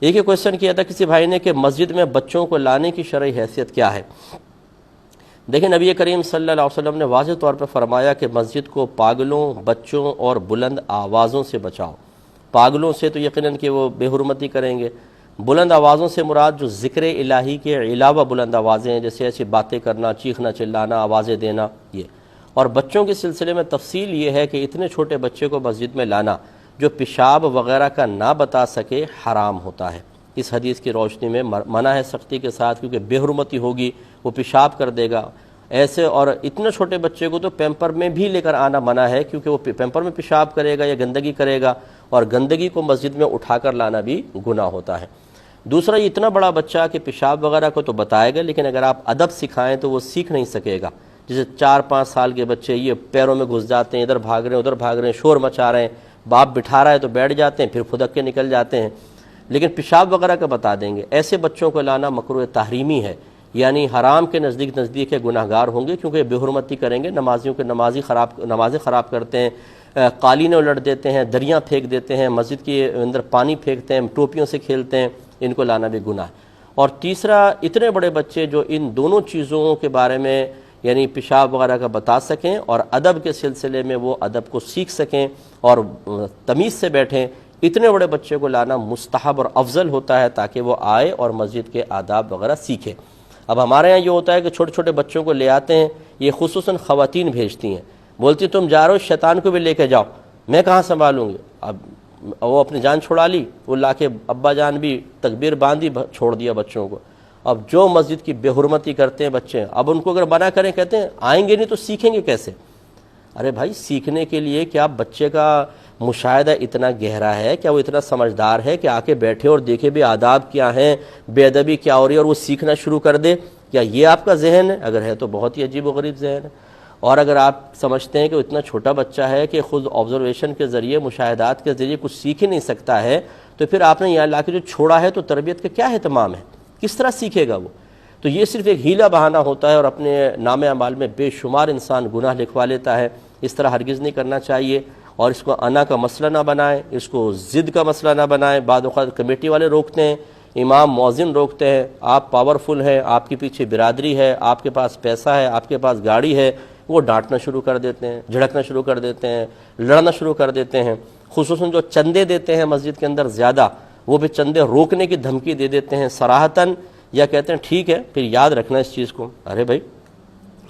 ایک ہی کویشچن کیا تھا کسی بھائی نے کہ مسجد میں بچوں کو لانے کی شرعی حیثیت کیا ہے؟ دیکھیں نبی کریم صلی اللہ علیہ وسلم نے واضح طور پر فرمایا کہ مسجد کو پاگلوں، بچوں اور بلند آوازوں سے بچاؤ۔ پاگلوں سے تو یقیناً کہ وہ بے حرمتی کریں گے، بلند آوازوں سے مراد جو ذکر الہی کے علاوہ بلند آوازیں ہیں، جیسے ایسی باتیں کرنا، چیخنا چلانا، آوازیں دینا، یہ۔ اور بچوں کے سلسلے میں تفصیل یہ ہے کہ اتنے چھوٹے بچے کو مسجد میں لانا جو پیشاب وغیرہ کا نہ بتا سکے حرام ہوتا ہے۔ اس حدیث کی روشنی میں منع ہے سختی کے ساتھ، کیونکہ بے حرمتی ہوگی، وہ پیشاب کر دے گا ایسے۔ اور اتنے چھوٹے بچے کو تو پیمپر میں بھی لے کر آنا منع ہے، کیونکہ وہ پیمپر میں پیشاب کرے گا یا گندگی کرے گا، اور گندگی کو مسجد میں اٹھا کر لانا بھی گناہ ہوتا ہے۔ دوسرا، یہ اتنا بڑا بچہ کہ پیشاب وغیرہ کو تو بتائے گا، لیکن اگر آپ ادب سکھائیں تو وہ سیکھ نہیں سکے گا۔ جیسے 4-5 سال کے بچے یہ پیروں میں گھس جاتے ہیں، ادھر بھاگ رہے ہیں ادھر بھاگ رہے ہیں، شور مچا رہے ہیں، باپ بٹھا رہا ہے تو بیٹھ جاتے ہیں، پھر پھدک کے نکل جاتے ہیں، لیکن پیشاب وغیرہ کا بتا دیں گے۔ ایسے بچوں کو لانا مکروہ تحریمی ہے، یعنی حرام کے نزدیک گناہ گار ہوں گے، کیونکہ بے حرمتی کریں گے، نمازیوں کے نمازیں خراب کرتے ہیں، قالینیں الٹ دیتے ہیں، دریاں پھینک دیتے ہیں، مسجد کے اندر پانی پھینکتے ہیں، ٹوپیوں سے کھیلتے ہیں، ان کو لانا بھی گناہ ہے۔ اور تیسرا، اتنے بڑے بچے جو ان دونوں چیزوں کے بارے میں یعنی پیشاب وغیرہ کا بتا سکیں اور ادب کے سلسلے میں وہ ادب کو سیکھ سکیں اور تمیز سے بیٹھیں، اتنے بڑے بچے کو لانا مستحب اور افضل ہوتا ہے تاکہ وہ آئے اور مسجد کے آداب وغیرہ سیکھے۔ اب ہمارے یہاں یہ ہوتا ہے کہ چھوٹے چھوٹے بچوں کو لے آتے ہیں، یہ خصوصاً خواتین بھیجتی ہیں، بولتی تم جا رہے ہو شیطان کو بھی لے کے جاؤ، میں کہاں سنبھالوں گی؟ اب وہ اپنی جان چھڑا لی، وہ لا کے ابا جان بھی تکبیر باندھی چھوڑ دیا بچوں کو۔ اب جو مسجد کی بے حرمتی کرتے ہیں بچے، اب ان کو اگر منع کریں، کہتے ہیں آئیں گے نہیں تو سیکھیں گے کیسے؟ ارے بھائی، سیکھنے کے لیے کیا بچے کا مشاہدہ اتنا گہرا ہے؟ کیا وہ اتنا سمجھدار ہے کہ آ کے بیٹھے اور دیکھے بھی آداب کیا ہیں، بے ادبی کیا ہو رہی ہے، اور وہ سیکھنا شروع کر دے؟ کیا یہ آپ کا ذہن ہے؟ اگر ہے تو بہت ہی عجیب و غریب ذہن ہے۔ اور اگر آپ سمجھتے ہیں کہ وہ اتنا چھوٹا بچہ ہے کہ خود آبزرویشن کے ذریعے، مشاہدات کے ذریعے کچھ سیکھ ہی نہیں سکتا ہے، تو پھر آپ نے یہاں لا کے جو چھوڑا ہے تو تربیت کا کیا اہتمام ہے؟ کس طرح سیکھے گا وہ؟ تو یہ صرف ایک ہیلا بہانہ ہوتا ہے، اور اپنے نام اعمال میں بے شمار انسان گناہ لکھوا لیتا ہے۔ اس طرح ہرگز نہیں کرنا چاہیے، اور اس کو انا کا مسئلہ نہ بنائیں، اس کو ضد کا مسئلہ نہ بنائیں۔ بعض اوقات کمیٹی والے روکتے ہیں، امام مؤذن روکتے ہیں، آپ پاورفل ہیں، آپ کے پیچھے برادری ہے، آپ کے پاس پیسہ ہے، آپ کے پاس گاڑی ہے، وہ ڈانٹنا شروع کر دیتے ہیں، جھڑکنا شروع کر دیتے ہیں، لڑنا شروع کر دیتے ہیں۔ خصوصاً جو چندے دیتے ہیں مسجد کے اندر زیادہ، وہ بھی چندے روکنے کی دھمکی دے دیتے ہیں صراحتاً، یا کہتے ہیں ٹھیک ہے پھر یاد رکھنا اس چیز کو۔ ارے بھائی،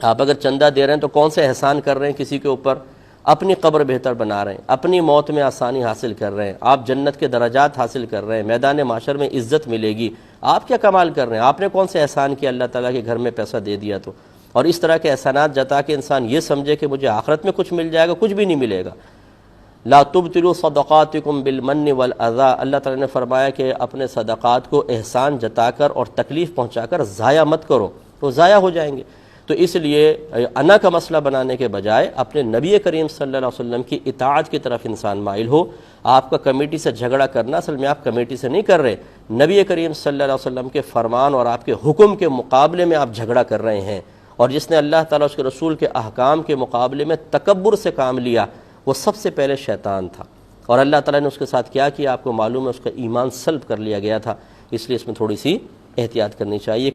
آپ اگر چندہ دے رہے ہیں تو کون سے احسان کر رہے ہیں کسی کے اوپر؟ اپنی قبر بہتر بنا رہے ہیں، اپنی موت میں آسانی حاصل کر رہے ہیں، آپ جنت کے درجات حاصل کر رہے ہیں، میدان معاشر میں عزت ملے گی۔ آپ کیا کمال کر رہے ہیں؟ آپ نے کون سے احسان کیا اللہ تعالیٰ کے گھر میں پیسہ دے دیا تو؟ اور اس طرح کے احسانات جتا کے انسان یہ سمجھے کہ مجھے آخرت میں کچھ مل جائے گا، کچھ بھی نہیں ملے گا۔ لا تبطلوا صدقاتکم بالمن والاذى، اللہ تعالیٰ نے فرمایا کہ اپنے صدقات کو احسان جتا کر اور تکلیف پہنچا کر ضائع مت کرو، تو ضائع ہو جائیں گے۔ تو اس لیے انا کا مسئلہ بنانے کے بجائے اپنے نبی کریم صلی اللہ علیہ وسلم کی اطاعت کی طرف انسان مائل ہو۔ آپ کا کمیٹی سے جھگڑا کرنا، اصل میں آپ کمیٹی سے نہیں کر رہے، نبی کریم صلی اللہ علیہ وسلم کے فرمان اور آپ کے حکم کے مقابلے میں آپ جھگڑا کر رہے ہیں۔ اور جس نے اللہ تعالیٰ اس کے رسول کے احکام کے مقابلے میں تکبر سے کام لیا، وہ سب سے پہلے شیطان تھا، اور اللہ تعالیٰ نے اس کے ساتھ کیا کیا آپ کو معلوم ہے، اس کا ایمان سلب کر لیا گیا تھا۔ اس لیے اس میں تھوڑی سی احتیاط کرنی چاہیے۔